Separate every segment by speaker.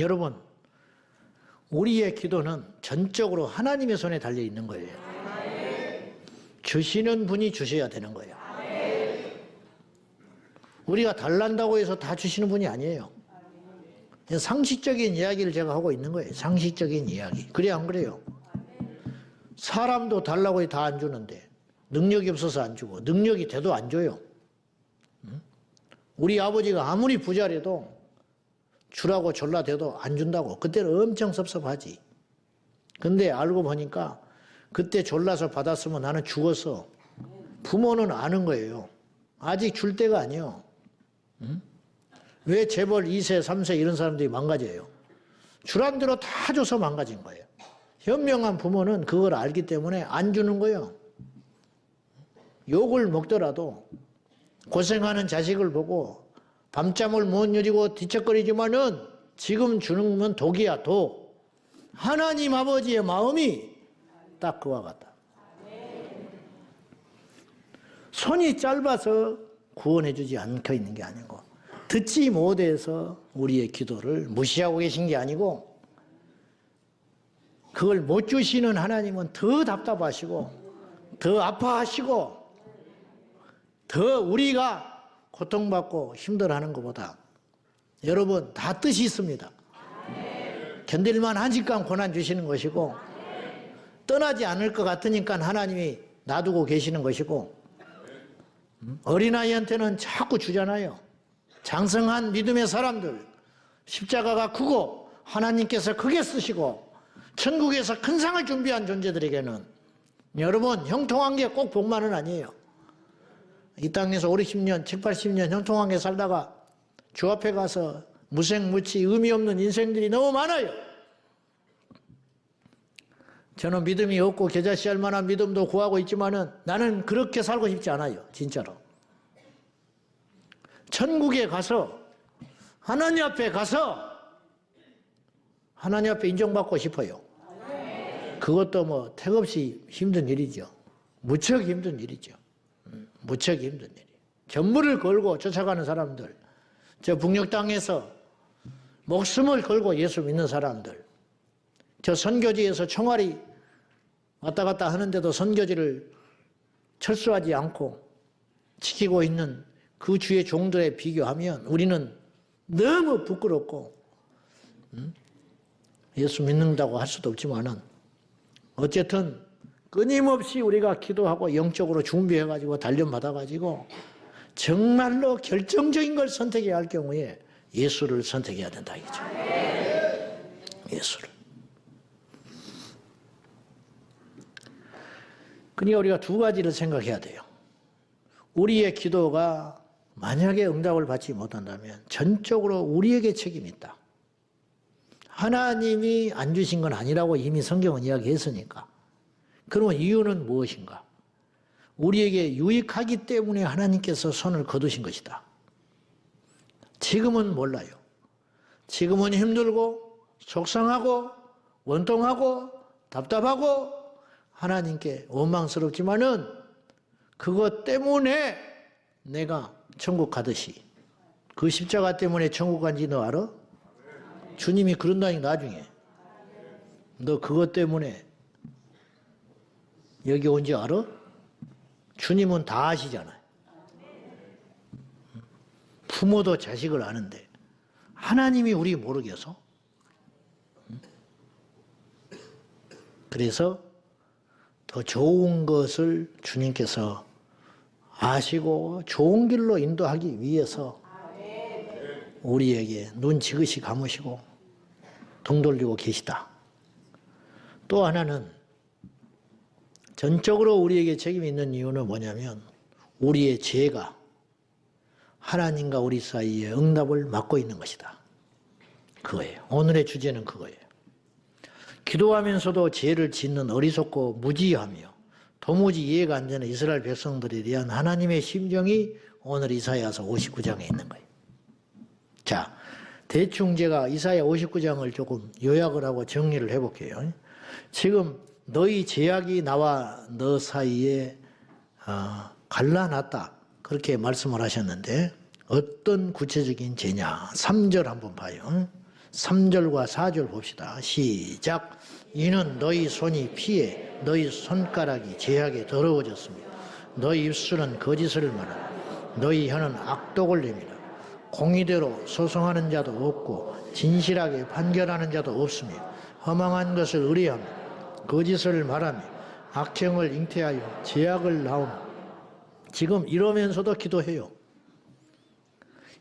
Speaker 1: 여러분, 우리의 기도는 전적으로 하나님의 손에 달려 있는 거예요. 주시는 분이 주셔야 되는 거예요. 우리가 달란다고 해서 다 주시는 분이 아니에요. 상식적인 이야기를 제가 하고 있는 거예요. 상식적인 이야기. 그래 안 그래요? 사람도 달라고 해 다 안 주는데 능력이 없어서 안 주고 능력이 돼도 안 줘요. 우리 아버지가 아무리 부자라도 주라고 졸라대도 안 준다고. 그때는 엄청 섭섭하지. 근데 알고 보니까 그때 졸라서 받았으면 나는 죽었어. 부모는 아는 거예요. 아직 줄 때가 아니에요. 왜 재벌 2세, 3세 이런 사람들이 망가져요? 주란 대로 다 줘서 망가진 거예요. 현명한 부모는 그걸 알기 때문에 안 주는 거예요. 욕을 먹더라도 고생하는 자식을 보고 밤잠을 못 이루고 뒤척거리지만은 지금 주는 건 독이야, 독. 하나님 아버지의 마음이 딱 그와 같다. 손이 짧아서 구원해주지 않고 있는 게 아니고 듣지 못해서 우리의 기도를 무시하고 계신 게 아니고 그걸 못 주시는 하나님은 더 답답하시고 더 아파하시고 더 우리가 고통받고 힘들어하는 것보다 여러분 다 뜻이 있습니다. 견딜만 하니까 고난 주시는 것이고 떠나지 않을 것 같으니까 하나님이 놔두고 계시는 것이고 어린아이한테는 자꾸 주잖아요. 장성한 믿음의 사람들 십자가가 크고 하나님께서 크게 쓰시고 천국에서 큰 상을 준비한 존재들에게는 여러분 형통한 게 꼭 복만은 아니에요. 이 땅에서 5, 60년, 7, 80년 형통하게 살다가 주 앞에 가서 무생무치 의미 없는 인생들이 너무 많아요. 저는 믿음이 없고 겨자씨할 만한 믿음도 구하고 있지만은 나는 그렇게 살고 싶지 않아요. 진짜로. 천국에 가서 하나님 앞에 가서 하나님 앞에 인정받고 싶어요. 그것도 뭐 택없이 힘든 일이죠. 무척 힘든 일이죠. 무척 힘든 일이에요. 전부를 걸고 쫓아가는 사람들, 저 북녘 땅에서 목숨을 걸고 예수 믿는 사람들, 저 선교지에서 총알이 왔다 갔다 하는데도 선교지를 철수하지 않고 지키고 있는 그 주의 종들에 비교하면 우리는 너무 부끄럽고 예수 믿는다고 할 수도 없지만은 어쨌든 끊임없이 우리가 기도하고 영적으로 준비해가지고 단련받아가지고 정말로 결정적인 걸 선택해야 할 경우에 예수를 선택해야 된다 이거죠. 예수를. 그러니까 우리가 두 가지를 생각해야 돼요. 우리의 기도가 만약에 응답을 받지 못한다면 전적으로 우리에게 책임이 있다. 하나님이 안 주신 건 아니라고 이미 성경은 이야기했으니까. 그러면 이유는 무엇인가? 우리에게 유익하기 때문에 하나님께서 손을 거두신 것이다. 지금은 몰라요. 지금은 힘들고 속상하고 원통하고 답답하고 하나님께 원망스럽지만은 그것 때문에 내가 천국 가듯이 그 십자가 때문에 천국 간지 너 알아? 주님이 그런다니 나중에 너 그것 때문에 여기 온 지 알아? 주님은 다 아시잖아요. 부모도 자식을 아는데 하나님이 우리 모르겠어? 그래서 더 좋은 것을 주님께서 아시고 좋은 길로 인도하기 위해서 우리에게 눈 지그시 감으시고 등 돌리고 계시다. 또 하나는 전적으로 우리에게 책임이 있는 이유는 뭐냐면 우리의 죄가 하나님과 우리 사이에 응답을 막고 있는 것이다. 그거예요. 오늘의 주제는 그거예요. 기도하면서도 죄를 짓는 어리석고 무지하며 도무지 이해가 안 되는 이스라엘 백성들에 대한 하나님의 심정이 오늘 이사야서 59장에 있는 거예요. 자, 대충 제가 이사야 59장을 조금 요약을 하고 정리를 해볼게요. 지금 너희 제약이 나와 너 사이에 갈라놨다. 그렇게 말씀을 하셨는데 어떤 구체적인 죄냐. 3절 한번 봐요. 3절과 4절 봅시다. 시작. 이는 너희 손이 피해 너희 손가락이 죄악에 더러워졌습니다. 너희 입술은 거짓을 말하고 너희 혀는 악독을 내밀어 공의대로 소송하는 자도 없고 진실하게 판결하는 자도 없으며 허망한 것을 의뢰하며 거짓을 말하며 악행을 잉태하여 죄악을 낳으며. 지금 이러면서도 기도해요.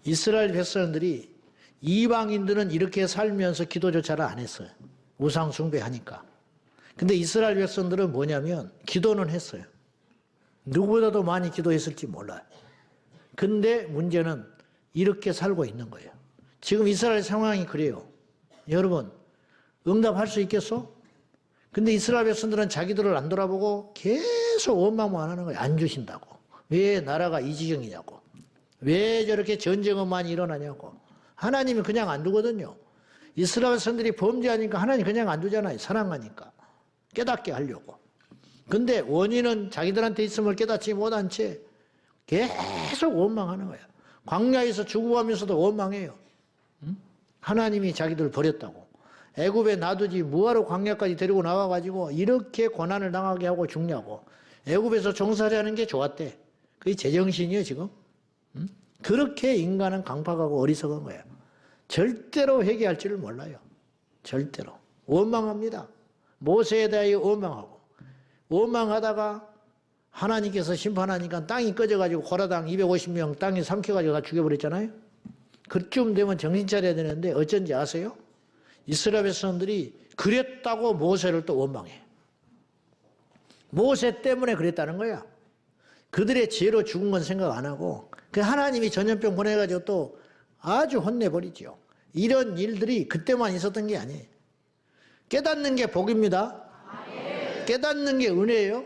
Speaker 1: 이스라엘 백성들이 이방인들은 이렇게 살면서 기도조차를 안 했어요. 우상 숭배하니까. 근데 이스라엘 백성들은 뭐냐면 기도는 했어요. 누구보다도 많이 기도했을지 몰라요. 근데 문제는 이렇게 살고 있는 거예요. 지금 이스라엘 상황이 그래요. 여러분, 응답할 수 있겠어? 근데 이스라엘 백성들은 자기들을 안 돌아보고 계속 원망만 하는 거예요. 안 주신다고. 왜 나라가 이 지경이냐고. 왜 저렇게 전쟁은 많이 일어나냐고. 하나님이 그냥 안 두거든요. 이스라엘 백성들이 범죄하니까 하나님 그냥 안 두잖아요. 사랑하니까. 깨닫게 하려고. 근데 원인은 자기들한테 있음을 깨닫지 못한 채 계속 원망하는 거야. 광야에서 죽어가면서도 원망해요. 하나님이 자기들 버렸다고. 애굽에 놔두지 뭐하러 광야까지 데리고 나와가지고 이렇게 고난을 당하게 하고 죽냐고. 애굽에서 종살이하는 게 좋았대. 그게 제정신이에요 지금. 그렇게 인간은 강팍하고 어리석은 거예요. 절대로 회개할 줄을 몰라요. 절대로. 원망합니다. 모세에 대하여 원망하고. 원망하다가 하나님께서 심판하니까 땅이 꺼져가지고 고라당 250명 땅에 삼켜가지고 다 죽여버렸잖아요. 그쯤 되면 정신 차려야 되는데 어쩐지 아세요? 이스라엘 백성들이 그랬다고 모세를 또 원망해. 모세 때문에 그랬다는 거야. 그들의 죄로 죽은 건 생각 안 하고 그 하나님이 전염병 보내가지고 또 아주 혼내버리죠. 이런 일들이 그때만 있었던 게 아니에요. 깨닫는 게 복입니다. 깨닫는 게 은혜예요.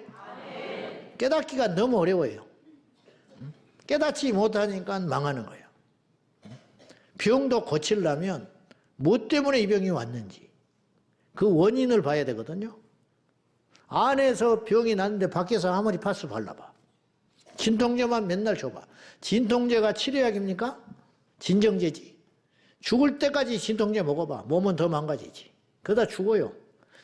Speaker 1: 깨닫기가 너무 어려워요. 깨닫지 못하니까 망하는 거예요. 병도 고치려면 뭐 때문에 이 병이 왔는지 그 원인을 봐야 되거든요. 안에서 병이 났는데 밖에서 아무리 파스 발라봐. 진통제만 맨날 줘봐. 진통제가 치료약입니까? 진정제지. 죽을 때까지 진통제 먹어봐. 몸은 더 망가지지. 그러다 죽어요.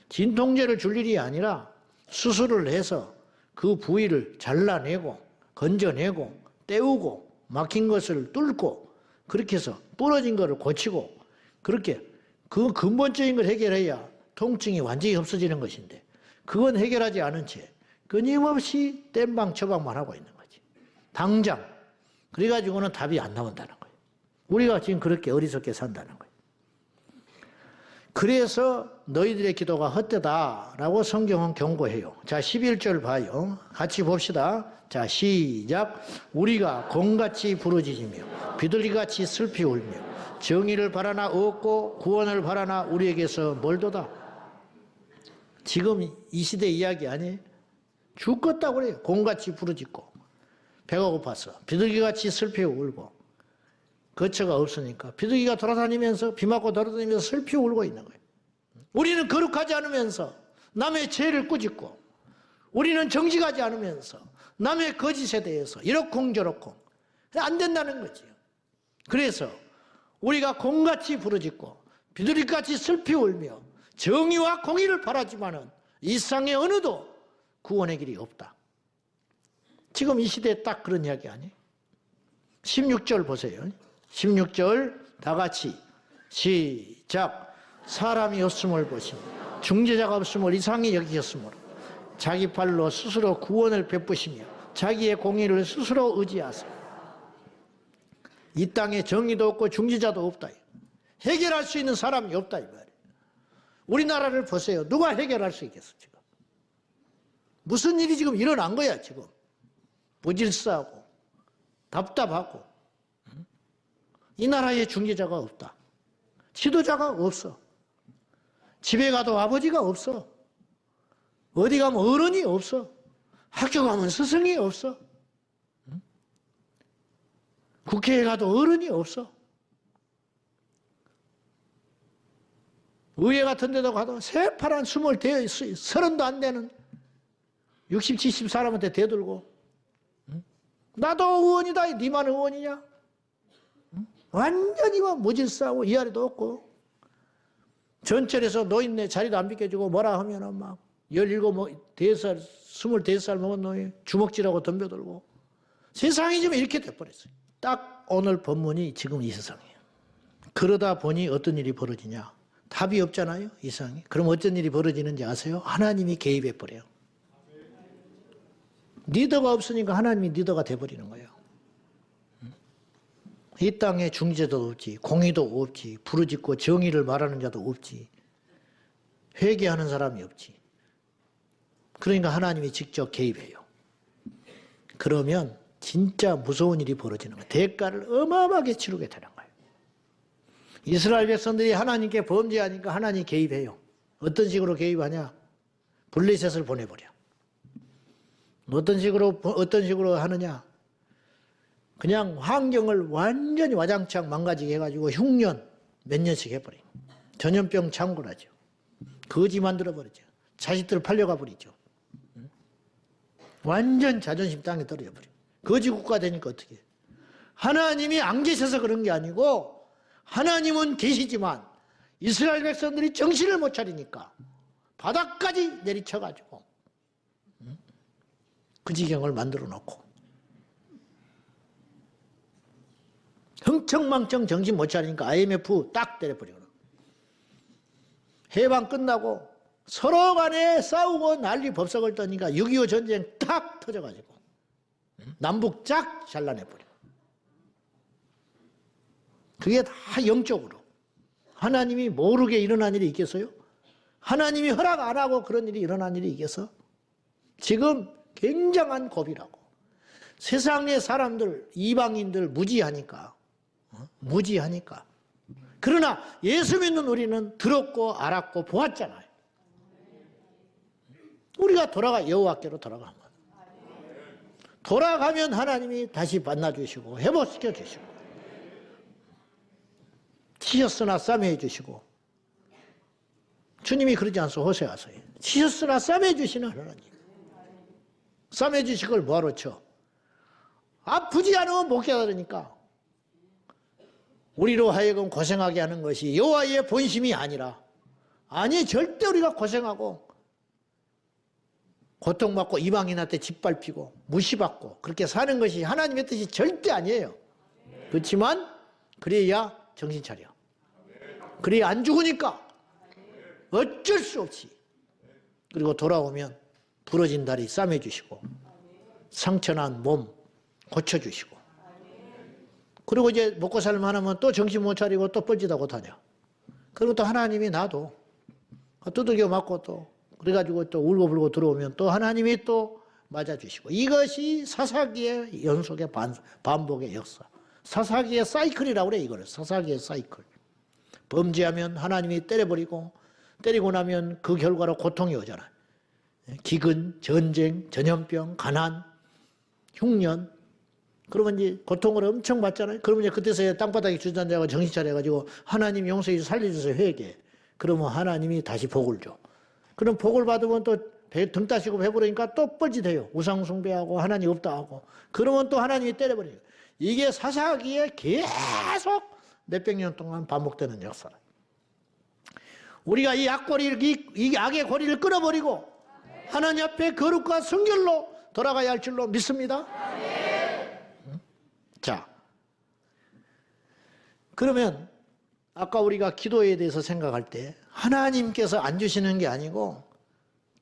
Speaker 1: 진통제를 줄 일이 아니라 수술을 해서 그 부위를 잘라내고 건져내고 떼우고 막힌 것을 뚫고 그렇게 해서 부러진 것을 고치고 그렇게 그 근본적인 걸 해결해야 통증이 완전히 없어지는 것인데 그건 해결하지 않은 채 끊임없이 땜방 처방만 하고 있는 거지. 당장. 그래가지고는 답이 안 나온다는 거예요. 우리가 지금 그렇게 어리석게 산다는 거예요. 그래서 너희들의 기도가 헛되다라고 성경은 경고해요. 자, 11절 봐요. 같이 봅시다. 자, 시작. 우리가 곰같이 부르짖으며 비둘기같이 슬피 울며 정의를 바라나 얻고 구원을 바라나 우리에게서 멀도다. 지금 이 시대 이야기 아니에요? 죽겠다고 그래요. 곰같이 부르짖고 배가 고파서 비둘기같이 슬피 울고 거처가 없으니까 비둘기가 돌아다니면서 비 맞고 돌아다니면서 슬피 울고 있는 거예요. 우리는 거룩하지 않으면서 남의 죄를 꾸짖고 우리는 정직하지 않으면서 남의 거짓에 대해서 이러쿵저러쿵 안 된다는 거지요. 그래서 우리가 곰같이 부르짖고 비둘기같이 슬피 울며 정의와 공의를 바라지만은 이 세상에 어느도 구원의 길이 없다. 지금 이 시대에 딱 그런 이야기 아니에요? 16절 보세요. 16절 다 같이 시작. 사람이 없음을 보시며 중재자가 없음을 이상히 여기셨으므로 자기 팔로 스스로 구원을 베푸시며 자기의 공의를 스스로 의지하세요. 이 땅에 정의도 없고 중재자도 없다. 해결할 수 있는 사람이 없다 이 말이에요. 우리나라를 보세요. 누가 해결할 수 있겠어 지금? 무슨 일이 지금 일어난 거야 지금? 무질서하고 답답하고 이 나라에 중재자가 없다. 지도자가 없어. 집에 가도 아버지가 없어. 어디 가면 어른이 없어. 학교 가면 스승이 없어. 국회에 가도 어른이 없어. 의회 같은 데도 가도 새파란 30도 안 되는 60, 70 사람한테 대들고 나도 의원이다. 니만 의원이냐? 완전히 무질서하고 이하리도 없고 전철에서 노인네 자리도 안 비켜주고 뭐라 하면은 막 17살, 25살 먹은 놈이 주먹질하고 덤벼들고 세상이 좀 이렇게 돼버렸어요. 딱 오늘 본문이 지금 이 세상이에요. 그러다 보니 어떤 일이 벌어지냐? 답이 없잖아요, 이 세상에. 그럼 어떤 일이 벌어지는지 아세요? 하나님이 개입해버려요. 리더가 없으니까 하나님이 리더가 돼버리는 거예요. 이 땅에 중재도 없지, 공의도 없지, 부르짖고 정의를 말하는 자도 없지, 회개하는 사람이 없지. 그러니까 하나님이 직접 개입해요. 그러면 진짜 무서운 일이 벌어지는 거예요. 대가를 어마어마하게 치르게 되는 거예요. 이스라엘 백성들이 하나님께 범죄하니까 하나님이 개입해요. 어떤 식으로 개입하냐? 블레셋을 보내버려. 어떤 식으로 하느냐? 그냥 환경을 완전히 와장창 망가지게 해가지고 흉년 몇 년씩 해버려요. 전염병 창궐하죠. 거지 만들어버리죠. 자식들 팔려가 버리죠. 완전 자존심 땅에 떨어져 버려요. 거지 국가 되니까 어떻게 해요? 하나님이 안 계셔서 그런 게 아니고 하나님은 계시지만 이스라엘 백성들이 정신을 못 차리니까 바닥까지 내리쳐가지고 그 지경을 만들어 놓고 흥청망청 정신 못 차리니까 IMF 딱 때려버리고 해방 끝나고 서로 간에 싸우고 난리 법석을 떠니까 6.25 전쟁 딱 터져가지고 남북 쫙 잘라내버려. 그게 다 영적으로. 하나님이 모르게 일어난 일이 있겠어요? 하나님이 허락 안 하고 그런 일이 일어난 일이 있겠어? 지금 굉장한 고비라고. 세상의 사람들, 이방인들 무지하니까. 무지하니까. 그러나 예수 믿는 우리는 들었고 알았고 보았잖아요. 우리가 여호와께로 돌아가면. 돌아가면 하나님이 다시 만나주시고 회복시켜 주시고 치셨으나 싸매해 주시고 주님이 그러지 않소 호세아서에 치셨으나 싸매해 주시는 하나님. 싸매해 주실 걸 뭐하러 쳐? 아프지 않으면 못 깨달으니까 우리로 하여금 고생하게 하는 것이 여호와의 본심이 아니라 아니 절대 우리가 고생하고 고통받고 이방인한테 짓밟히고 무시받고 그렇게 사는 것이 하나님의 뜻이 절대 아니에요. 그렇지만 그래야 정신 차려. 그래야 안 죽으니까 어쩔 수 없이. 그리고 돌아오면 부러진 다리 싸매주시고 상처난 몸 고쳐주시고 그리고 이제 먹고 살만 하면 또 정신 못 차리고 또 뻘짓하고 다녀. 그리고 또 하나님이 나도 두들겨 맞고 또 그래가지고 또 울고불고 들어오면 또 하나님이 또 맞아주시고 이것이 사사기의 연속의 반복의 역사. 사사기의 사이클이라고 그래 이거를. 사사기의 사이클. 범죄하면 하나님이 때려버리고 때리고 나면 그 결과로 고통이 오잖아요. 기근, 전쟁, 전염병, 가난, 흉년. 그러면 이제 고통을 엄청 받잖아요. 그러면 이제 그때서야 땅바닥에 주저앉아가 정신 차려가지고 하나님 용서해 살려주세요 회개. 그러면 하나님이 다시 복을 줘. 그럼 복을 받으면 또 등 따시고 배부르니까 또 뻘짓해요. 우상숭배하고 하나님 없다 하고. 그러면 또 하나님이 때려버려요. 이게 사사기에 계속 몇백 년 동안 반복되는 역사라. 우리가 이 악의 고리를 끊어버리고 하나님 앞에 거룩과 성결로 돌아가야 할 줄로 믿습니다. 자, 그러면 아까 우리가 기도에 대해서 생각할 때 하나님께서 안 주시는 게 아니고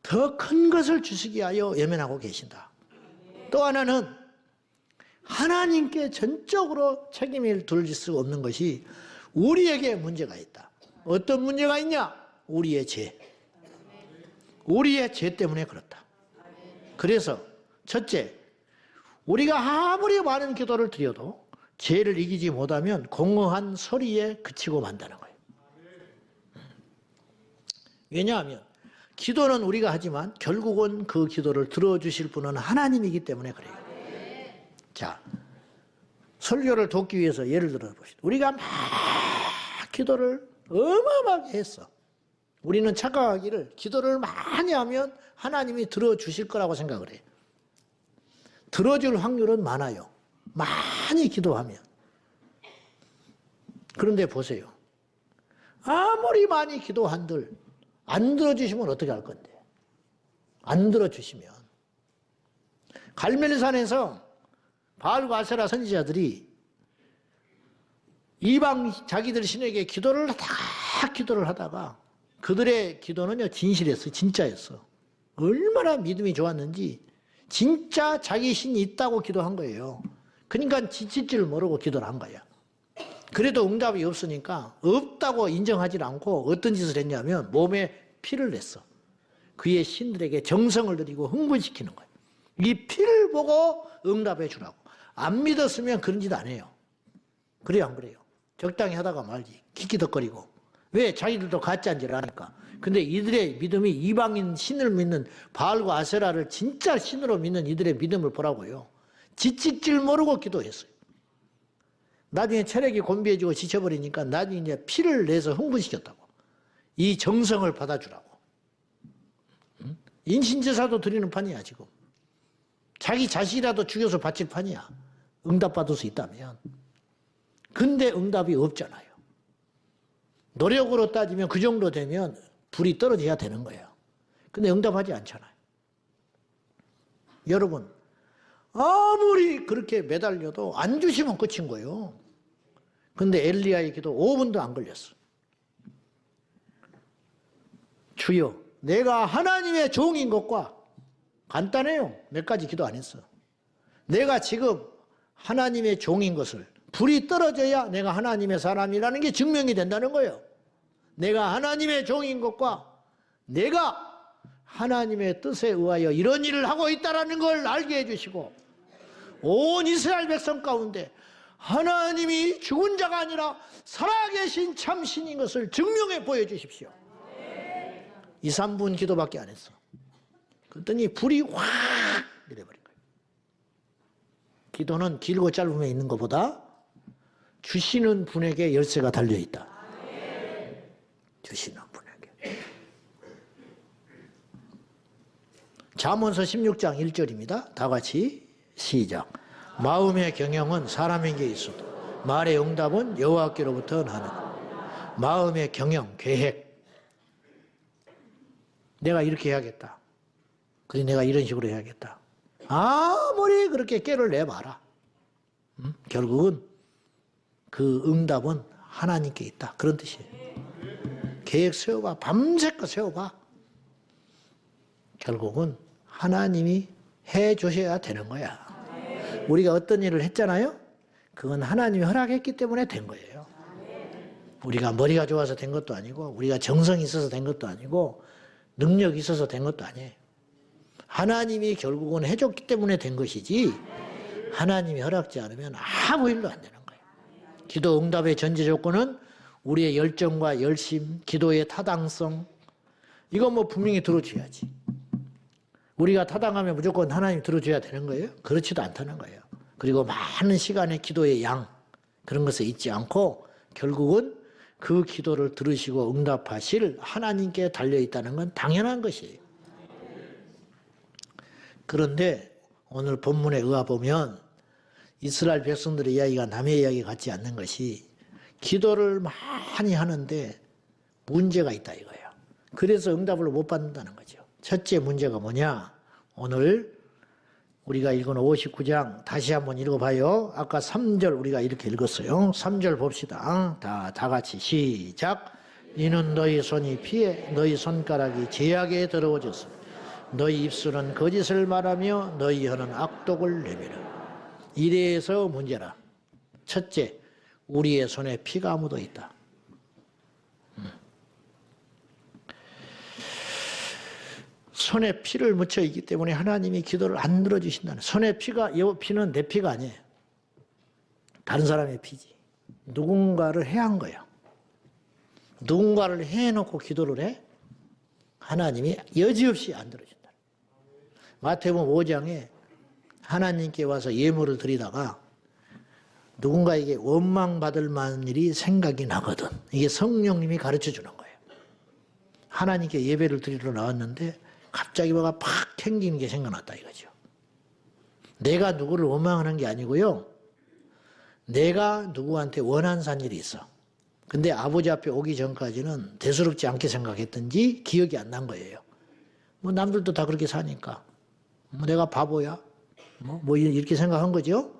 Speaker 1: 더 큰 것을 주시기 위하여 예면하고 계신다. 또 하나는 하나님께 전적으로 책임을 돌릴 수 없는 것이 우리에게 문제가 있다. 어떤 문제가 있냐? 우리의 죄. 우리의 죄 때문에 그렇다. 그래서 첫째, 우리가 아무리 많은 기도를 드려도 죄를 이기지 못하면 공허한 소리에 그치고 만다는 거예요. 왜냐하면 기도는 우리가 하지만 결국은 그 기도를 들어주실 분은 하나님이기 때문에 그래요. 자, 설교를 돕기 위해서 예를 들어 봅시다. 우리가 막 기도를 어마어마하게 했어. 우리는 착각하기를 기도를 많이 하면 하나님이 들어주실 거라고 생각을 해요. 들어줄 확률은 많아요. 많이 기도하면. 그런데 보세요. 아무리 많이 기도한들 안 들어주시면 어떻게 할 건데? 안 들어주시면. 갈멜산에서 바알과 아세라 선지자들이 이방 자기들 신에게 기도를 하다가 그들의 기도는요 진실했어, 진짜였어. 얼마나 믿음이 좋았는지 진짜 자기 신이 있다고 기도한 거예요. 그러니까 지칠 줄 모르고 기도를 한 거야. 그래도 응답이 없으니까 없다고 인정하지 않고 어떤 짓을 했냐면 몸에 피를 냈어. 그의 신들에게 정성을 들이고 흥분시키는 거예요. 이 피를 보고 응답해 주라고. 안 믿었으면 그런 짓 안 해요. 그래요, 안 그래요? 적당히 하다가 말지. 키키덕거리고. 왜? 자기들도 가짜인 줄 아니까. 근데 이들의 믿음이 이방인 신을 믿는 바알과 아세라를 진짜 신으로 믿는 이들의 믿음을 보라고요. 지칠 줄 모르고 기도했어요. 나중에 체력이 곤비해지고 지쳐버리니까 나중에 이제 피를 내서 흥분시켰다고. 이 정성을 받아주라고. 인신제사도 드리는 판이야, 지금. 자기 자식이라도 죽여서 바칠 판이야. 응답받을 수 있다면. 근데 응답이 없잖아요. 노력으로 따지면 그 정도 되면 불이 떨어져야 되는 거예요. 근데 응답하지 않잖아요. 여러분, 아무리 그렇게 매달려도 안 주시면 끝인 거예요. 근데 엘리야의 기도 5분도 안 걸렸어. 주여, 내가 하나님의 종인 것과 간단해요. 몇 가지 기도 안 했어. 내가 지금 하나님의 종인 것을 불이 떨어져야 내가 하나님의 사람이라는 게 증명이 된다는 거예요. 내가 하나님의 종인 것과 내가 하나님의 뜻에 의하여 이런 일을 하고 있다는 걸 알게 해주시고 온 이스라엘 백성 가운데 하나님이 죽은 자가 아니라 살아계신 참신인 것을 증명해 보여주십시오. 2, 3분 기도밖에 안 했어. 그랬더니 불이 확 내려버린 거예요. 기도는 길고 짧음에 있는 것보다 주시는 분에게 열쇠가 달려있다. 주시는 분에게. 잠언서 16장 1절입니다. 다 같이 시작. 마음의 경영은 사람에게 있어도 말의 응답은 여호와께로부터 나는. 마음의 경영, 계획. 내가 이렇게 해야겠다. 그래 내가 이런 식으로 해야겠다. 아무리 그렇게 깨를 내봐라. 결국은 그 응답은 하나님께 있다. 그런 뜻이에요. 계획 세워봐. 밤새껏 세워봐. 결국은 하나님이 해 주셔야 되는 거야. 우리가 어떤 일을 했잖아요. 그건 하나님이 허락했기 때문에 된 거예요. 우리가 머리가 좋아서 된 것도 아니고 우리가 정성이 있어서 된 것도 아니고 능력이 있어서 된 것도 아니에요. 하나님이 결국은 해줬기 때문에 된 것이지 하나님이 허락지 않으면 아무 일도 안 되는 거예요. 기도 응답의 전제 조건은 우리의 열정과 열심, 기도의 타당성, 이건 뭐 분명히 들어줘야지. 우리가 타당하면 무조건 하나님 들어줘야 되는 거예요? 그렇지도 않다는 거예요. 그리고 많은 시간의 기도의 양, 그런 것을 잊지 않고 결국은 그 기도를 들으시고 응답하실 하나님께 달려있다는 건 당연한 것이에요. 그런데 오늘 본문에 의하보면 이스라엘 백성들의 이야기가 남의 이야기 같지 않는 것이 기도를 많이 하는데 문제가 있다 이거예요. 그래서 응답을 못 받는다는 거죠. 첫째 문제가 뭐냐? 오늘 우리가 읽은 59장 다시 한번 읽어봐요. 아까 3절 우리가 이렇게 읽었어요. 3절 봅시다. 다 같이 시작. 이는 너희 손이 피해 너희 손가락이 죄악에 더러워졌으며 너희 입술은 거짓을 말하며 너희 혀는 악독을 내밀어. 이래서 문제라. 첫째, 우리의 손에 피가 묻어 있다. 손에 피를 묻혀 있기 때문에 하나님이 기도를 안 들어주신다는. 손에 피가, 이 피는 내 피가 아니에요. 다른 사람의 피지. 누군가를 해한 거야. 누군가를 해놓고 기도를 해? 하나님이 여지없이 안 들어준다. 마태복음 5장에 하나님께 와서 예물을 드리다가 누군가에게 원망받을 만한 일이 생각이 나거든. 이게 성령님이 가르쳐주는 거예요. 하나님께 예배를 드리러 나왔는데 갑자기 뭐가 팍 캥기는 게 생각났다 이거죠. 내가 누구를 원망하는 게 아니고요. 내가 누구한테 원한 산 일이 있어. 근데 아버지 앞에 오기 전까지는 대수롭지 않게 생각했던지 기억이 안 난 거예요. 뭐 남들도 다 그렇게 사니까. 뭐 내가 바보야? 뭐 이렇게 생각한 거죠.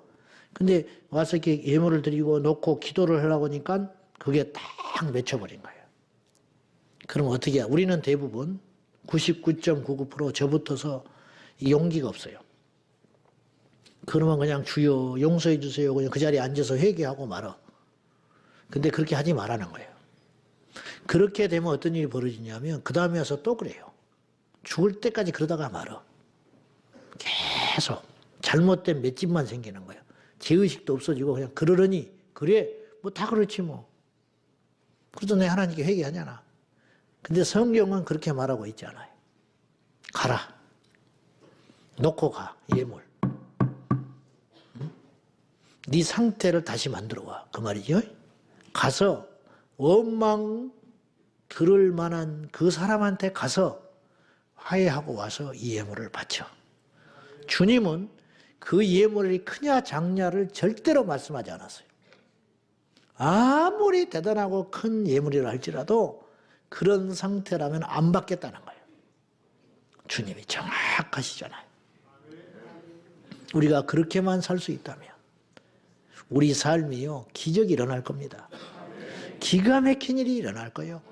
Speaker 1: 근데 와서 이렇게 예물을 드리고 놓고 기도를 하려고 하니까 그게 딱 맺혀버린 거예요. 그럼 어떻게 해야? 우리는 대부분 99.99% 저부터서 용기가 없어요. 그러면 그냥 주여 용서해 주세요. 그냥 그 자리에 앉아서 회개하고 말아. 근데 그렇게 하지 말라는 거예요. 그렇게 되면 어떤 일이 벌어지냐면 그 다음에 와서 또 그래요. 죽을 때까지 그러다가 말아. 계속 잘못된 맷집만 생기는 거예요. 죄의식도 없어지고 그냥 그러려니 그래 뭐 다 그렇지 뭐. 그래서 내 하나님께 회개하잖아. 근데 성경은 그렇게 말하고 있지 않아요. 가라. 놓고 가. 예물. 응? 네 상태를 다시 만들어 와. 그 말이죠. 가서 원망 들을 만한 그 사람한테 가서 화해하고 와서 이 예물을 바쳐. 주님은 그 예물이 크냐 작냐를 절대로 말씀하지 않았어요. 아무리 대단하고 큰 예물이라 할지라도 그런 상태라면 안 받겠다는 거예요. 주님이 정확하시잖아요. 우리가 그렇게만 살 수 있다면 우리 삶이요 기적이 일어날 겁니다. 기가 막힌 일이 일어날 거예요.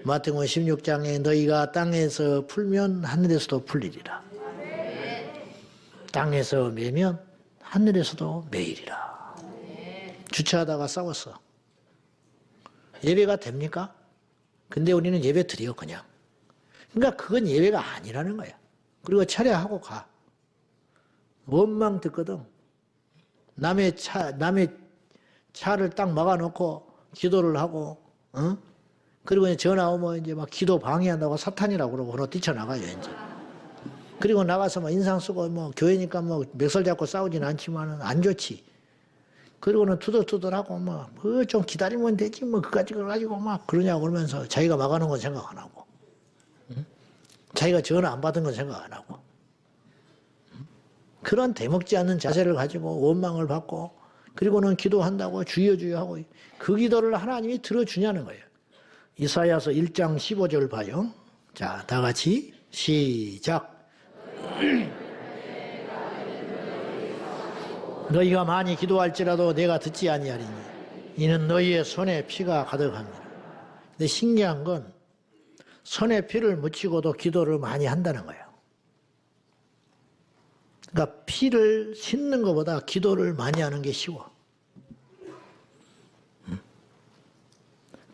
Speaker 1: 마태복음 16장에 너희가 땅에서 풀면 하늘에서도 풀리리라. 땅에서 매면 하늘에서도 매이리라. 주차하다가 싸웠어. 예배가 됩니까? 근데 우리는 예배 드려 그냥. 그러니까 그건 예배가 아니라는 거야. 그리고 차례하고 가. 원망 듣거든. 남의 차를 딱 막아놓고 기도를 하고, 그리고 이제 전화 오면 이제 막 기도 방해한다고 사탄이라고 그러고 그러 뛰쳐나가요, 이제. 그리고 나가서 막 인상 쓰고 뭐 교회니까 뭐 멱살 잡고 싸우진 않지만은 안 좋지. 그리고는 투덜투덜하고 뭐 좀 기다리면 되지 뭐 그까지 가지고 막 그러냐고 그러면서 자기가 막아놓은 건 생각 안 하고, 자기가 전화 안 받은 건 생각 안 하고, 그런 대먹지 않는 자세를 가지고 원망을 받고 그리고는 기도한다고 주여 주여 하고 그 기도를 하나님이 들어주냐는 거예요. 이사야서 1장 15절 봐요. 자, 다 같이 시작. 너희가 많이 기도할지라도 내가 듣지 아니하리니 이는 너희의 손에 피가 가득합니다. 근데 신기한 건 손에 피를 묻히고도 기도를 많이 한다는 거예요. 그러니까 피를 씻는 것보다 기도를 많이 하는 게 쉬워.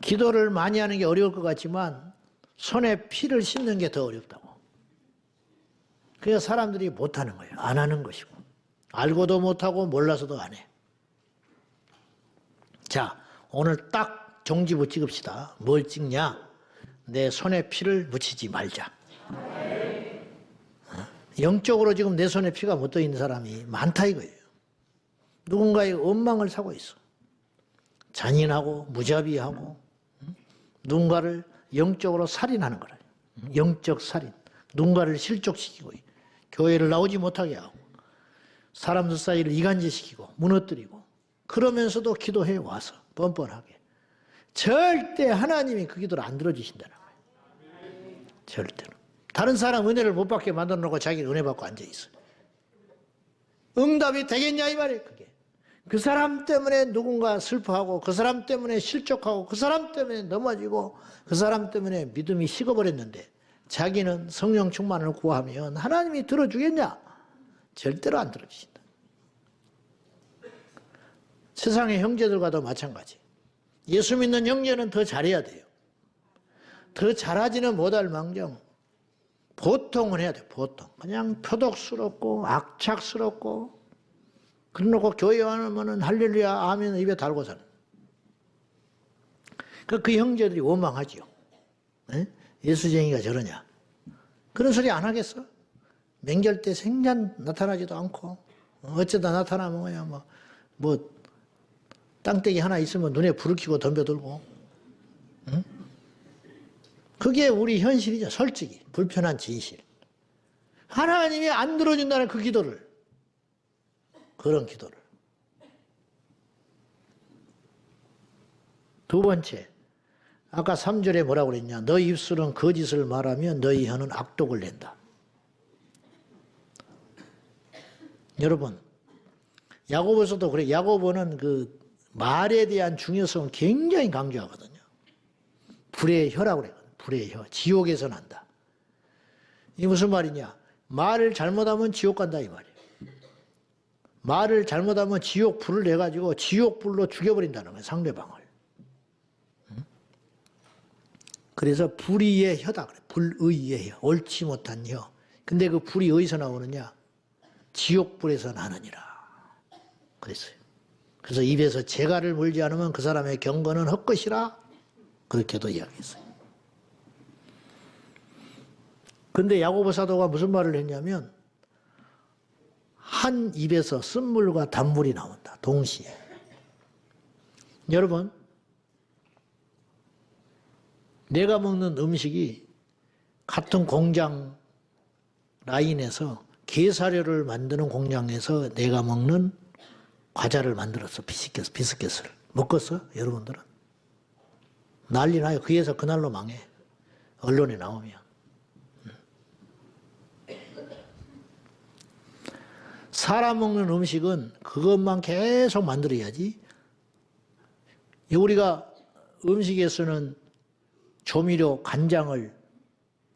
Speaker 1: 기도를 많이 하는 게 어려울 것 같지만 손에 피를 씻는 게 더 어렵다고. 그래서 사람들이 못하는 거예요. 안 하는 것이고. 알고도 못하고 몰라서도 안 해. 자, 오늘 딱 종지부 찍읍시다. 뭘 찍냐? 내 손에 피를 묻히지 말자. 영적으로 지금 내 손에 피가 묻어 있는 사람이 많다 이거예요. 누군가의 원망을 사고 있어. 잔인하고 무자비하고 누군가를 영적으로 살인하는 거라. 영적 살인. 누군가를 실족시키고 교회를 나오지 못하게 하고 사람들 사이를 이간질시키고 무너뜨리고 그러면서도 기도해 와서 뻔뻔하게. 절대 하나님이 그 기도를 안 들어주신다는 거예요. 절대로. 다른 사람 은혜를 못 받게 만들어 놓고 자기는 은혜 받고 앉아있어. 응답이 되겠냐 이 말이에요. 그게. 그 사람 때문에 누군가 슬퍼하고 그 사람 때문에 실족하고 그 사람 때문에 넘어지고 그 사람 때문에 믿음이 식어버렸는데 자기는 성령 충만을 구하면 하나님이 들어주겠냐? 절대로 안 들어주신다. 세상의 형제들과도 마찬가지. 예수 믿는 형제는 더 잘해야 돼요. 더 잘하지는 못할 망정 보통은 해야 돼. 보통. 그냥 표독스럽고 악착스럽고 그래놓고 교회 와면은 할렐루야 아멘 입에 달고 사는. 그 형제들이 원망하지요. 네? 예수쟁이가 저러냐. 그런 소리 안 하겠어? 맹절 때 생전 나타나지도 않고 어쩌다 나타나면 뭐야 뭐 땅떼기 하나 있으면 눈에 불을 켜고 덤벼들고. 응? 그게 우리 현실이죠. 솔직히 불편한 진실. 하나님이 안 들어준다는 그 기도를, 그런 기도를. 두 번째, 아까 3절에 뭐라고 그랬냐? 너희 입술은 거짓을 말하며 너희 혀는 악독을 낸다. 여러분, 야고보서도 그래. 야고보는 그 말에 대한 중요성을 굉장히 강조하거든요. 불의 혀라고 그래요. 불의 혀. 지옥에서 난다. 이게 무슨 말이냐? 말을 잘못하면 지옥 간다 이 말이에요. 말을 잘못하면 지옥 불을 내가지고 지옥 불로 죽여버린다는 거예요. 상대방을. 그래서 불의의 혀다 그래. 불의의 혀. 옳지 못한 혀. 근데 그 불이 어디서 나오느냐? 지옥 불에서 나느니라. 그랬어요. 그래서 입에서 재갈을 물지 않으면 그 사람의 경건은 헛것이라. 그렇게도 이야기했어요. 근데 야고보 사도가 무슨 말을 했냐면 한 입에서 쓴물과 단물이 나온다. 동시에. 여러분, 내가 먹는 음식이 같은 공장 라인에서 게사료를 만드는 공장에서 내가 먹는 과자를 만들었어. 비스켓을. 먹었어? 여러분들은? 난리 나요. 그래서 그날로 망해. 언론에 나오면. 사람 먹는 음식은 그것만 계속 만들어야지. 우리가 음식에 쓰는 조미료, 간장을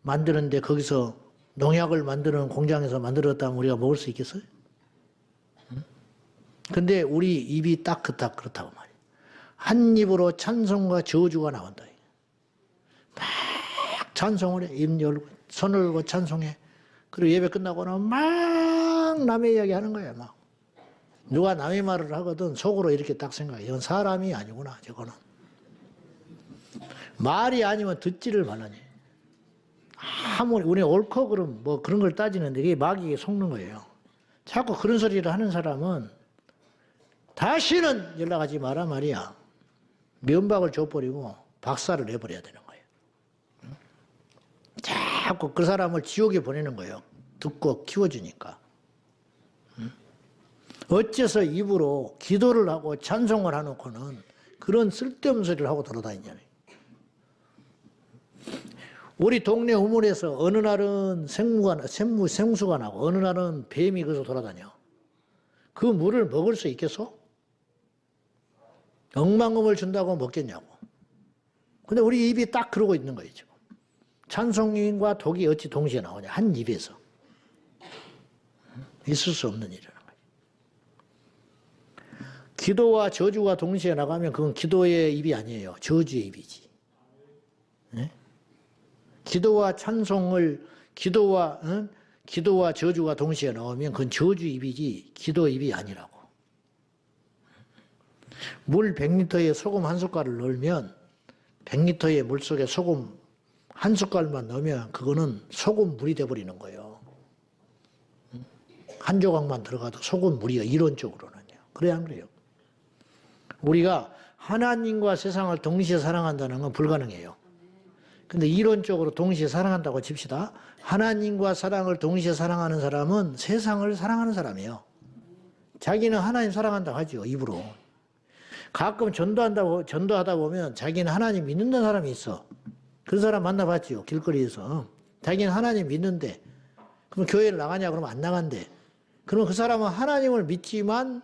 Speaker 1: 만드는데 거기서 농약을 만드는 공장에서 만들었다면 우리가 먹을 수 있겠어요? 근데 우리 입이 딱 그렇다고 말이에요. 한 입으로 찬송과 저주가 나온다. 막 찬송을 해. 입 열고 손을 열고 찬송해. 그리고 예배 끝나고는 막 남의 이야기 하는 거야. 막 누가 남의 말을 하거든 속으로 이렇게 딱 생각해. 이건 사람이 아니구나. 저거는 말이 아니면 듣지를 말라니. 아무리 우리 옳고 그름 뭐 그런 걸 따지는데 이게 마귀에 속는 거예요. 자꾸 그런 소리를 하는 사람은 다시는 연락하지 마라 말이야. 면박을 줘버리고 박살을 내버려야 되는 거예요. 자꾸 그 사람을 지옥에 보내는 거예요. 듣고 키워주니까. 어째서 입으로 기도를 하고 찬송을 해놓고는 그런 쓸데없는 소리를 하고 돌아다니냐니. 우리 동네 우물에서 어느 날은 생수가 나고 어느 날은 뱀이 거기서 돌아다녀. 그 물을 먹을 수 있겠어? 억만금을 준다고 먹겠냐고. 근데 우리 입이 딱 그러고 있는 거예요, 지금. 찬송인과 독이 어찌 동시에 나오냐. 한 입에서. 있을 수 없는 일이라는 거예요. 기도와 저주가 동시에 나가면 그건 기도의 입이 아니에요. 저주의 입이지. 네? 기도와 찬송을, 기도와 저주가 동시에 나오면 그건 저주 입이지 기도 입이 아니라고. 물 100리터에 소금 한 숟갈을 넣으면 100리터의 물 속에 소금 한 숟갈만 넣으면 그거는 소금물이 돼버리는 거예요. 한 조각만 들어가도 소금물이야, 이론적으로는요. 그래야 안 그래요? 우리가 하나님과 세상을 동시에 사랑한다는 건 불가능해요. 근데 이론적으로 동시에 사랑한다고 칩시다. 하나님과 사랑을 동시에 사랑하는 사람은 세상을 사랑하는 사람이에요. 자기는 하나님 사랑한다고 하죠, 입으로. 가끔 전도하다 보면 자기는 하나님 믿는다는 사람이 있어. 그런 사람 만나봤지요, 길거리에서. 자기는 하나님 믿는데, 그럼 교회를 나가냐? 그러면 안 나간대. 그러면 그 사람은 하나님을 믿지만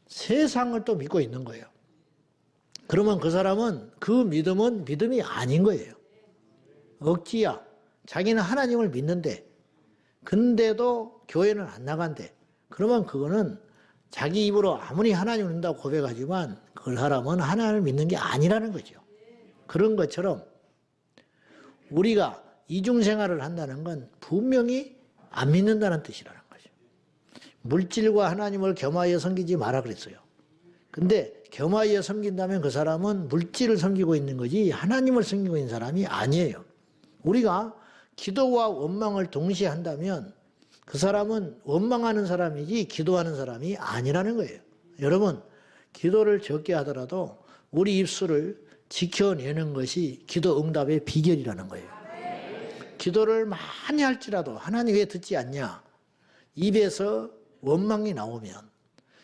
Speaker 1: 세상을 또 믿고 있는 거예요. 그러면 그 사람은 그 믿음은 믿음이 아닌 거예요. 억지야. 자기는 하나님을 믿는데, 근데도 교회는 안 나간대. 그러면 그거는 자기 입으로 아무리 하나님을 믿는다고 고백하지만 그 사람은 하나님을 믿는 게 아니라는 거죠. 그런 것처럼 우리가 이중생활을 한다는 건 분명히 안 믿는다는 뜻이라는 거죠. 물질과 하나님을 겸하여 섬기지 마라 그랬어요. 근데 겸하여 섬긴다면 그 사람은 물질을 섬기고 있는 거지 하나님을 섬기고 있는 사람이 아니에요. 우리가 기도와 원망을 동시에 한다면 그 사람은 원망하는 사람이지 기도하는 사람이 아니라는 거예요. 여러분, 기도를 적게 하더라도 우리 입술을 지켜내는 것이 기도 응답의 비결이라는 거예요. 기도를 많이 할지라도 하나님 왜 듣지 않냐? 입에서 원망이 나오면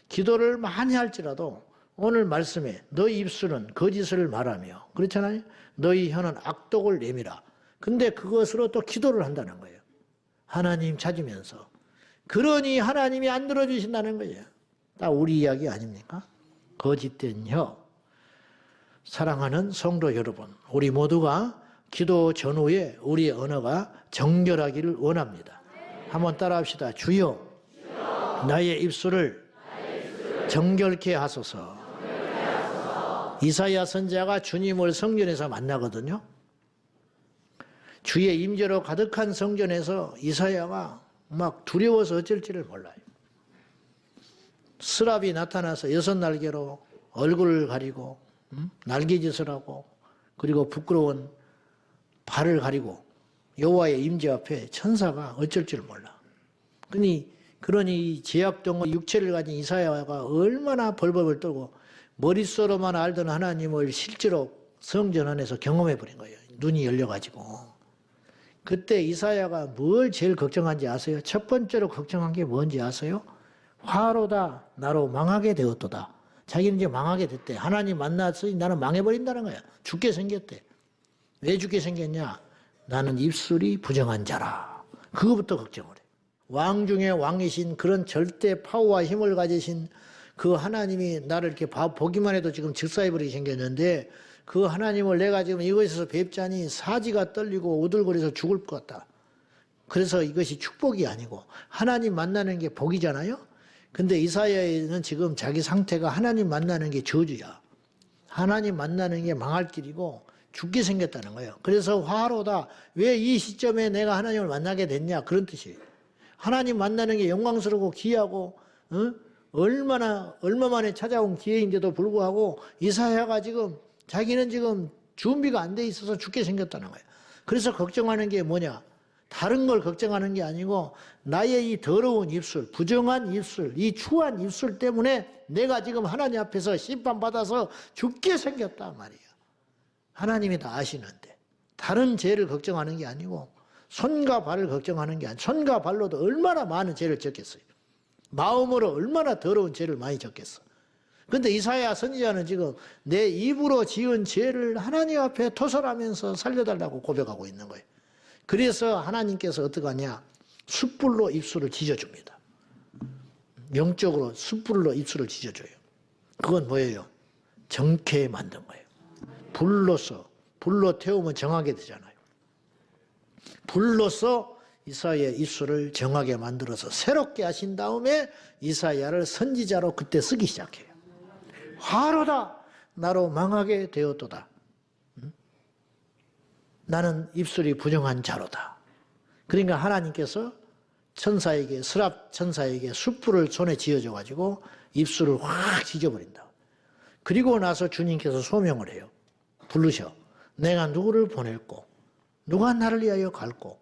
Speaker 1: 기도를 많이 할지라도 오늘 말씀에 너희 입술은 거짓을 말하며 그렇잖아요. 너희 혀는 악독을 내밀어. 근데 그것으로 또 기도를 한다는 거예요. 하나님 찾으면서. 그러니 하나님이 안 들어주신다는 거예요. 딱 우리 이야기 아닙니까? 거짓된 혀. 사랑하는 성도 여러분, 우리 모두가 기도 전후에 우리의 언어가 정결하기를 원합니다. 한번 따라합시다. 주여, 나의 입술을 정결케 하소서. 이사야 선지자가 주님을 성전에서 만나거든요. 주의 임재로 가득한 성전에서 이사야가 막 두려워서 어쩔지를 몰라요. 스랍이 나타나서 6날개로 얼굴을 가리고 날개짓을 하고 그리고 부끄러운 발을 가리고 여호와의 임재 앞에 천사가 어쩔 줄 몰라. 그러니 제약동의 육체를 가진 이사야가 얼마나 벌벌벌 떨고 머릿속으로만 알던 하나님을 실제로 성전 안에서 경험해 버린 거예요. 눈이 열려가지고. 그때 이사야가 뭘 제일 걱정한지 아세요? 첫 번째로 걱정한 게 뭔지 아세요? 화로다 나로 망하게 되었도다. 자기는 이제 망하게 됐대. 하나님 만났으니 나는 망해버린다는 거야. 죽게 생겼대. 왜 죽게 생겼냐? 나는 입술이 부정한 자라. 그거부터 걱정을 해. 왕 중에 왕이신 그런 절대 파워와 힘을 가지신 그 하나님이 나를 이렇게 보기만 해도 지금 즉사해버리게 생겼는데 그 하나님을 내가 지금 이것에서 뵙자니 사지가 떨리고 오들거려서 죽을 것 같다. 그래서 이것이 축복이 아니고 하나님 만나는 게 복이잖아요. 근데 이사야는 지금 자기 상태가 하나님 만나는 게 저주야. 하나님 만나는 게 망할 길이고 죽게 생겼다는 거예요. 그래서 화로다. 왜 이 시점에 내가 하나님을 만나게 됐냐? 그런 뜻이에요. 하나님 만나는 게 영광스럽고 귀하고 얼마 만에 찾아온 기회인데도 불구하고 이사야가 지금 자기는 지금 준비가 안 돼 있어서 죽게 생겼다는 거예요. 그래서 걱정하는 게 뭐냐? 다른 걸 걱정하는 게 아니고 나의 이 더러운 입술, 부정한 입술, 이 추한 입술 때문에 내가 지금 하나님 앞에서 심판받아서 죽게 생겼단 말이에요. 하나님이 다 아시는데 다른 죄를 걱정하는 게 아니고 손과 발을 걱정하는 게 아니고 손과 발로도 얼마나 많은 죄를 졌겠어요. 마음으로 얼마나 더러운 죄를 많이 졌겠어. 그런데 이사야 선지자는 지금 내 입으로 지은 죄를 하나님 앞에 토설하면서 살려달라고 고백하고 있는 거예요. 그래서 하나님께서 어떡하냐? 숯불로 입술을 지져줍니다. 영적으로 숯불로 입술을 지져줘요. 그건 뭐예요? 정케 만든 거예요. 불로 태우면 정하게 되잖아요. 불로서 이사야의 입술을 정하게 만들어서 새롭게 하신 다음에 이사야를 선지자로 그때 쓰기 시작해요. 화로다 나로 망하게 되었도다. 나는 입술이 부정한 자로다. 그러니까 하나님께서 천사에게 스랍 천사에게 숯불을 손에 쥐어줘 가지고 입술을 확 찢어버린다. 그리고 나서 주님께서 소명을 해요. 부르셔. 내가 누구를 보낼고 누가 나를 위하여 갈고.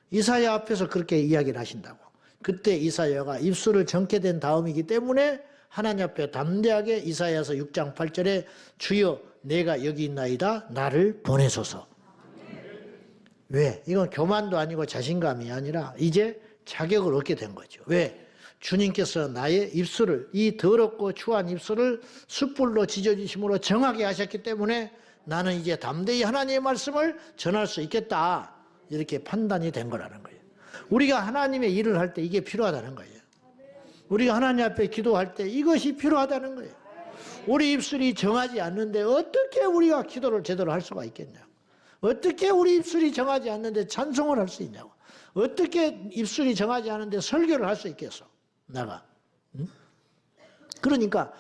Speaker 1: 이사야 앞에서 그렇게 이야기를 하신다고. 그때 이사야가 입술을 정케 된 다음이기 때문에 하나님 앞에 담대하게 이사야서 6장 8절에 주여 내가 여기 있나이다 나를 보내소서. 왜? 이건 교만도 아니고 자신감이 아니라 이제 자격을 얻게 된 거죠. 왜? 주님께서 나의 입술을 이 더럽고 추한 입술을 숯불로 지져주심으로 정하게 하셨기 때문에 나는 이제 담대히 하나님의 말씀을 전할 수 있겠다. 이렇게 판단이 된 거라는 거예요. 우리가 하나님의 일을 할 때 이게 필요하다는 거예요. 우리가 하나님 앞에 기도할 때 이것이 필요하다는 거예요. 우리 입술이 정하지 않는데 어떻게 우리가 기도를 제대로 할 수가 있겠냐고. 어떻게 우리 입술이 정하지 않는데 찬송을 할 수 있냐고. 어떻게 입술이 정하지 않는데 설교를 할 수 있겠어. 나가. 응? 그러니까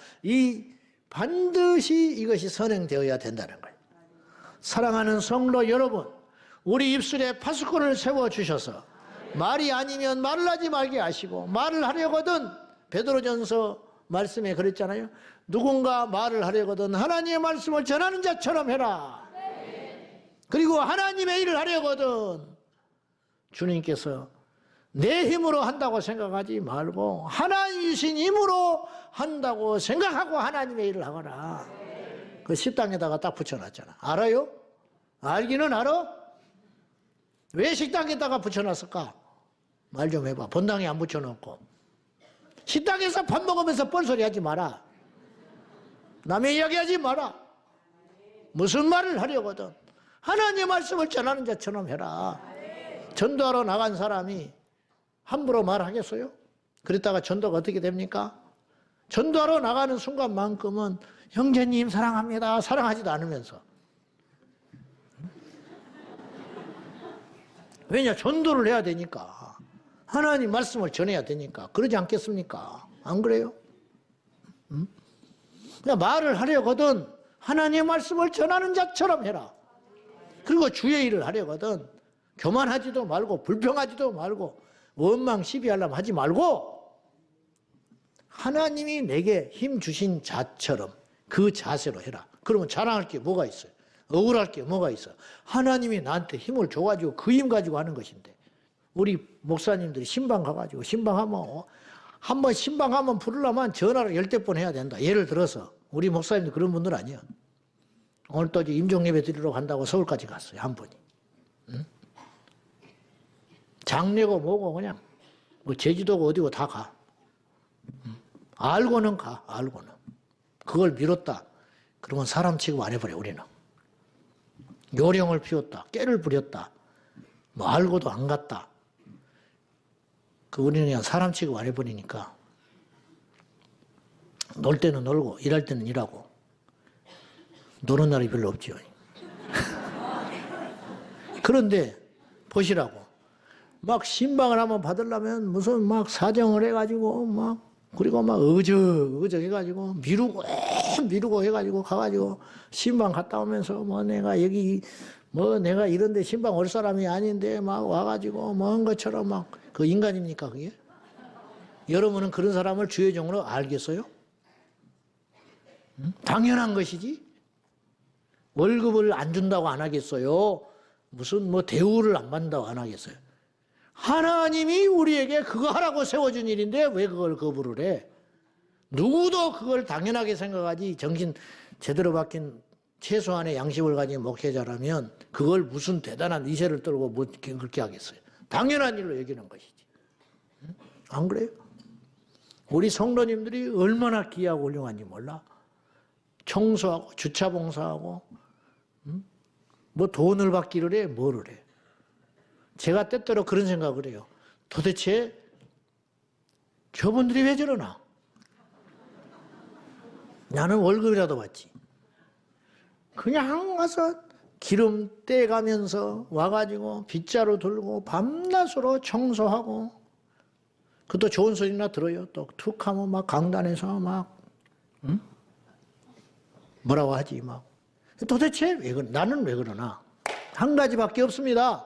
Speaker 1: 반드시 이것이 선행되어야 된다는 거예요. 사랑하는 성도 여러분, 우리 입술에 파수꾼을 세워주셔서 말이 아니면 말을 하지 말게 하시고 말을 하려거든 베드로전서 말씀에 그랬잖아요. 누군가 말을 하려거든 하나님의 말씀을 전하는 자처럼 해라. 그리고 하나님의 일을 하려거든 주님께서 내 힘으로 한다고 생각하지 말고 하나님이신 힘으로 한다고 생각하고 하나님의 일을 하거라. 그 식당에다가 딱 붙여놨잖아. 알아요? 알기는 알아? 왜 식당에다가 붙여놨을까? 말 좀 해봐. 본당에 안 붙여놓고. 식당에서 밥 먹으면서 뻘소리 하지 마라. 남의 이야기하지 마라. 무슨 말을 하려거든 하나님의 말씀을 전하는 자처럼 해라. 전도하러 나간 사람이 함부로 말하겠어요? 그랬다가 전도가 어떻게 됩니까? 전도하러 나가는 순간만큼은 형제님 사랑합니다. 사랑하지도 않으면서. 왜냐? 전도를 해야 되니까. 하나님 말씀을 전해야 되니까. 그러지 않겠습니까? 안 그래요? 그냥 말을 하려거든 하나님의 말씀을 전하는 자처럼 해라. 그리고 주의 일을 하려거든 교만하지도 말고 불평하지도 말고 원망 시비하려면 하지 말고 하나님이 내게 힘 주신 자처럼 그 자세로 해라. 그러면 자랑할 게 뭐가 있어요? 억울할 게 뭐가 있어요? 하나님이 나한테 힘을 줘가지고 그 힘 가지고 하는 것인데 우리 목사님들이 신방 가가지고 신방하면 한번 신방하면 부르려면 전화를 10대 번 해야 된다. 예를 들어서 우리 목사님들 그런 분들 아니야. 오늘 또 임종예배 드리러 간다고 서울까지 갔어요. 한 분이. 응? 장례고 뭐고 그냥 뭐 제주도고 어디고 다 가. 알고는 가. 알고는. 그걸 미뤘다. 그러면 사람 취급 안 해버려 우리는. 요령을 피웠다. 깨를 부렸다. 뭐 알고도 안 갔다. 우리는 그냥 사람 취급 안 해버리니까 놀 때는 놀고 일할 때는 일하고 노는 날이 별로 없죠. 그런데 보시라고 막 신방을 한번 받으려면 무슨 막 사정을 해가지고 막 그리고 막 어적 해가지고 미루고 해가지고 가가지고 신방 갔다 오면서 뭐 내가 여기 뭐 내가 이런데 신방 올 사람이 아닌데 막 와가지고 뭐 한 것처럼 막 그 인간입니까 그게? 여러분은 그런 사람을 주의 종으로 알겠어요? 응? 당연한 것이지. 월급을 안 준다고 안 하겠어요? 무슨 뭐 대우를 안 받는다고 안 하겠어요? 하나님이 우리에게 그거 하라고 세워준 일인데 왜 그걸 거부를 해? 누구도 그걸 당연하게 생각하지. 정신 제대로 박힌 최소한의 양심을 가진 목회자라면 그걸 무슨 대단한 이세를 떨고 뭐 그렇게 하겠어요. 당연한 일로 여기는 것이지. 응? 안 그래요? 우리 성도님들이 얼마나 귀하고 훌륭한지 몰라? 청소하고 주차 봉사하고 뭐 돈을 받기를 해 뭐를 해. 제가 때때로 그런 생각을 해요. 도대체 저분들이 왜 저러나? 나는 월급이라도 받지. 그냥 와서 기름 떼가면서 와가지고 빗자루 들고 밤낮으로 청소하고 그것도 좋은 소리나 들어요. 또 툭 하면 막 강단에서 막 뭐라고 하지 막. 도대체 나는 왜 그러나? 한 가지밖에 없습니다.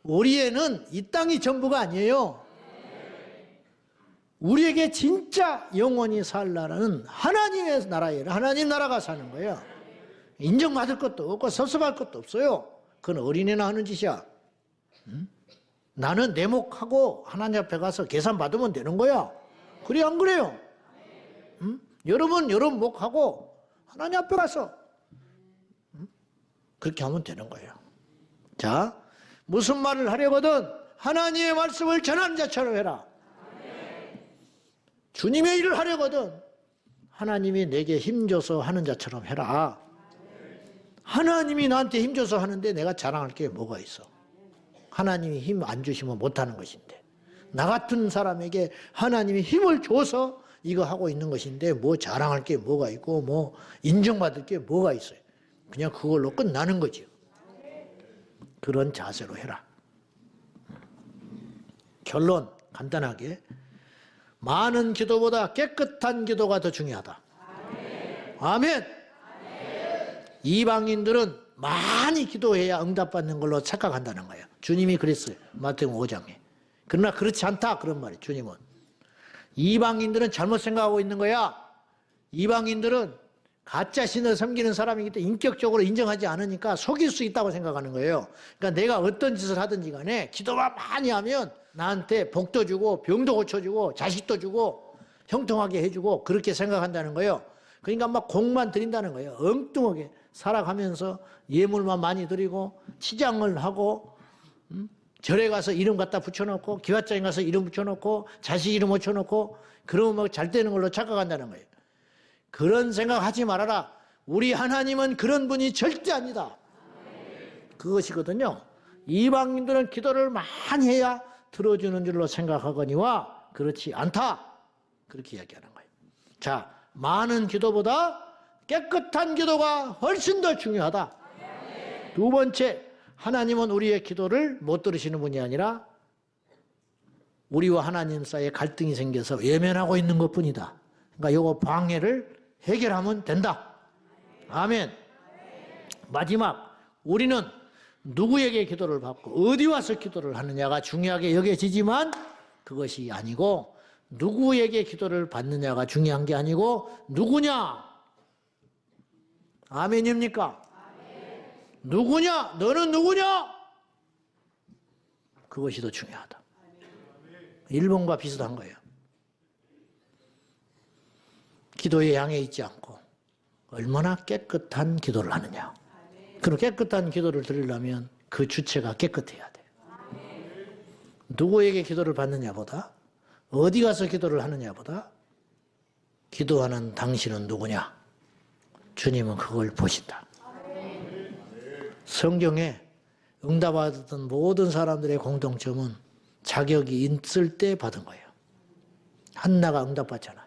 Speaker 1: 우리에는 이 땅이 전부가 아니에요. 우리에게 진짜 영원히 살 나라는 하나님의 나라예요. 하나님 나라가 사는 거예요. 인정받을 것도 없고 섭섭할 것도 없어요. 그건 어린애나 하는 짓이야. 나는 내 목하고 하나님 앞에 가서 계산 받으면 되는 거야. 그래 안 그래요? 여러분 목하고 하나님 앞에 가서 그렇게 하면 되는 거예요. 자, 무슨 말을 하려거든 하나님의 말씀을 전하는 자처럼 해라. 주님의 일을 하려거든 하나님이 내게 힘줘서 하는 자처럼 해라. 하나님이 나한테 힘줘서 하는데 내가 자랑할 게 뭐가 있어? 하나님이 힘 안 주시면 못하는 것인데 나 같은 사람에게 하나님이 힘을 줘서 이거 하고 있는 것인데 뭐 자랑할 게 뭐가 있고 뭐 인정받을 게 뭐가 있어요? 그냥 그걸로 끝나는 거죠. 그런 자세로 해라. 결론 간단하게 많은 기도보다 깨끗한 기도가 더 중요하다. 아멘. 이방인들은 많이 기도해야 응답받는 걸로 착각한다는 거예요. 주님이 그랬어요. 마태복음 5장에. 그러나 그렇지 않다 그런 말이에요. 주님은. 이방인들은 잘못 생각하고 있는 거야. 이방인들은 가짜 신을 섬기는 사람이기 때문에 인격적으로 인정하지 않으니까 속일 수 있다고 생각하는 거예요. 그러니까 내가 어떤 짓을 하든지 간에 기도만 많이 하면 나한테 복도 주고 병도 고쳐주고 자식도 주고 형통하게 해주고 그렇게 생각한다는 거예요. 그러니까 막 공만 드린다는 거예요. 엉뚱하게 살아가면서 예물만 많이 드리고 치장을 하고 절에 가서 이름 갖다 붙여놓고 기와장에 가서 이름 붙여놓고 자식 이름 붙여놓고 그러면 막 잘 되는 걸로 착각한다는 거예요. 그런 생각하지 말아라. 우리 하나님은 그런 분이 절대 아니다. 그것이거든요. 이방인들은 기도를 많이 해야 들어주는 줄로 생각하거니와 그렇지 않다. 그렇게 이야기하는 거예요. 자, 많은 기도보다 깨끗한 기도가 훨씬 더 중요하다. 두 번째, 하나님은 우리의 기도를 못 들으시는 분이 아니라 우리와 하나님 사이에 갈등이 생겨서 외면하고 있는 것뿐이다. 그러니까 이거 방해를 해결하면 된다. 아멘. 마지막, 우리는 누구에게 기도를 받고 어디 와서 기도를 하느냐가 중요하게 여겨지지만 그것이 아니고, 누구에게 기도를 받느냐가 중요한 게 아니고 누구냐? 아멘입니까? 아멘. 누구냐? 너는 누구냐? 그것이 더 중요하다. 일본과 비슷한 거예요. 기도의 양에 있지 않고 얼마나 깨끗한 기도를 하느냐. 그럼 깨끗한 기도를 드리려면 그 주체가 깨끗해야 돼요. 누구에게 기도를 받느냐보다, 어디 가서 기도를 하느냐보다, 기도하는 당신은 누구냐? 주님은 그걸 보신다. 성경에 응답받았던 모든 사람들의 공통점은 자격이 있을 때 받은 거예요. 한나가 응답받잖아요.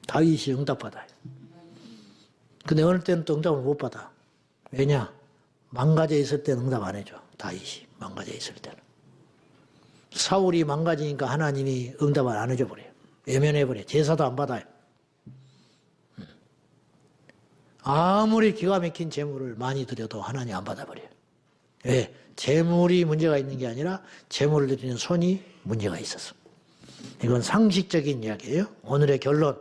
Speaker 1: 다윗이 응답받아요. 근데 어느 때는 또 응답을 못 받아. 왜냐? 망가져 있을 때는 응답 안 해줘. 다윗이 망가져 있을 때는. 사울이 망가지니까 하나님이 응답을 안 해줘 버려요. 외면해 버려요. 제사도 안 받아요. 아무리 기가 막힌 재물을 많이 드려도 하나님 안 받아버려요. 왜? 재물이 문제가 있는 게 아니라 재물을 드리는 손이 문제가 있었어. 이건 상식적인 이야기예요. 오늘의 결론.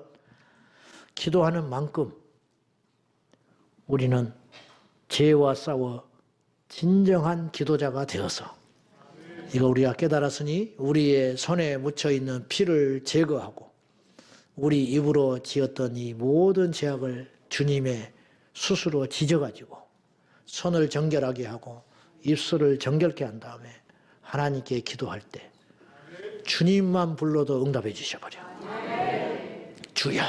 Speaker 1: 기도하는 만큼 우리는 죄와 싸워 진정한 기도자가 되어서, 이거 우리가 깨달았으니 우리의 손에 묻혀있는 피를 제거하고 우리 입으로 지었던 이 모든 죄악을 주님의 숯으로 지져가지고 손을 정결하게 하고 입술을 정결케 한 다음에 하나님께 기도할 때 주님만 불러도 응답해 주셔버려. 주여,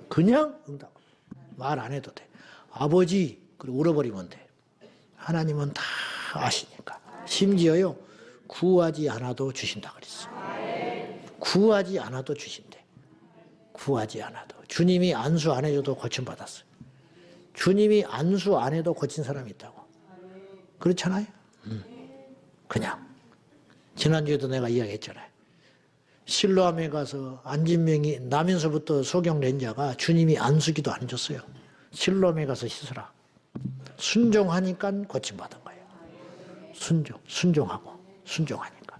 Speaker 1: 그냥 응답. 말 안 해도 돼. 아버지, 그리고 울어버리면 돼. 하나님은 다 아시니까. 심지어요, 구하지 않아도 주신다 그랬어. 구하지 않아도 주신대. 구하지 않아도. 주님이 안수 안 해줘도 고침받았어요. 주님이 안수 안 해도 고친 사람이 있다고. 그렇잖아요? 그냥. 지난주에도 내가 이야기했잖아요. 실로암에 가서 안진명이 나면서부터 소경된 자가 주님이 안수기도 안 줬어요. 실로암에 가서 씻으라. 순종하니까 고침받은 거예요. 순종하고, 순종하니까.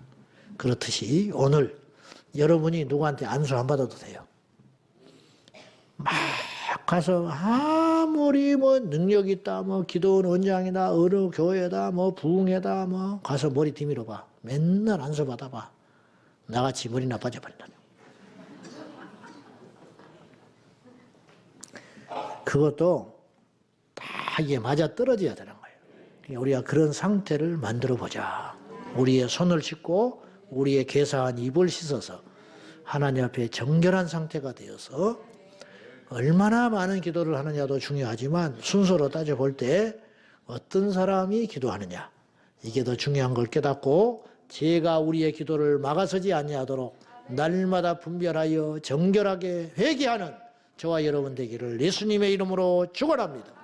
Speaker 1: 그렇듯이 오늘 여러분이 누구한테 안수 안 받아도 돼요. 막 가서 아무리 뭐 능력 있다, 뭐 기도원 원장이다, 어느 교회다, 뭐 부흥회다, 뭐 가서 머리 뒤밀어 봐. 맨날 안수 받아봐. 나같이 머리 나빠져 버린다뇨. 그것도 다 이게 맞아 떨어져야 되는 거예요. 그러니까 우리가 그런 상태를 만들어 보자. 우리의 손을 씻고 우리의 괴사한 입을 씻어서 하나님 앞에 정결한 상태가 되어서, 얼마나 많은 기도를 하느냐도 중요하지만 순서로 따져볼 때 어떤 사람이 기도하느냐, 이게 더 중요한 걸 깨닫고 죄가 우리의 기도를 막아서지 아니하도록 날마다 분별하여 정결하게 회개하는 저와 여러분 되기를 예수님의 이름으로 축원합니다.